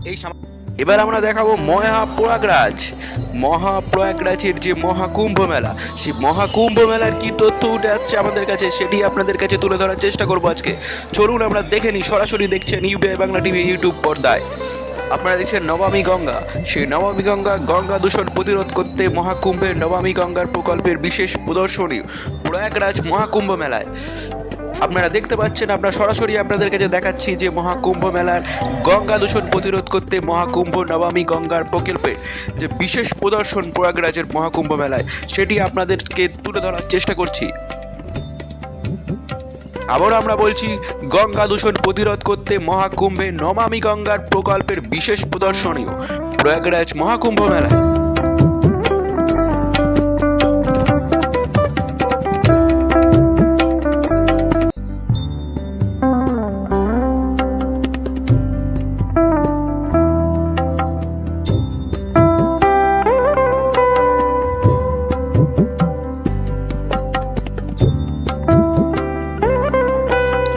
এই এবার আমরা দেখাবো মহাপ্রয়াগরাজের যে মহাকুম্ভ মেলা, সেই মহাকুম্ভ মেলার কি তথ্য উঠে আসছে আমাদের কাছে সেটি আপনাদের কাছে তুলে ধরার চেষ্টা করবো আজকে। চলুন আমরা দেখে নিই। সরাসরি দেখছেন ইউবিআই বাংলা টিভি ইউটিউব পর্দায়। আপনারা দেখছেন নমামি গঙ্গা। সেই নমামি গঙ্গা দূষণ প্রতিরোধ করতে মহাকুম্ভের নমামি গঙ্গার প্রকল্পের বিশেষ প্রদর্শনী প্রয়াগরাজ মহাকুম্ভ মেলায়। আপনারা দেখতে পাচ্ছেন, আমরা সরাসরি আপনাদের কাছে দেখাচ্ছি যে মহাকুম্ভ মেলার গঙ্গা দূষণ প্রতিরোধ করতে মহাকুম্ভ নমামি গঙ্গার প্রকল্পের যে বিশেষ প্রদর্শন প্রয়াগরাজের মহাকুম্ভ মেলায়, সেটি আপনাদেরকে তুলে ধরার চেষ্টা করছি। আবার আমরা বলছি, গঙ্গা দূষণ প্রতিরোধ করতে মহাকুম্ভে নমামি গঙ্গার প্রকল্পের বিশেষ প্রদর্শনীয় প্রয়াগরাজ মহাকুম্ভ মেলায়।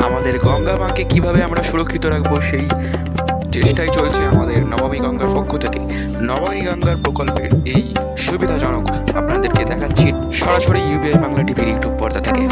আমাদের গঙ্গা মাকে কীভাবে আমরা সুরক্ষিত রাখবো সেই চেষ্টাই চলছে আমাদের নমামি গঙ্গার পক্ষ থেকে। নমামি গঙ্গার প্রকল্পের এই সুবিধাজনক আপনাদেরকে দেখাচ্ছি সরাসরি ইউবিআই বাংলা টিভির ইউটিউব পর্দা থেকে।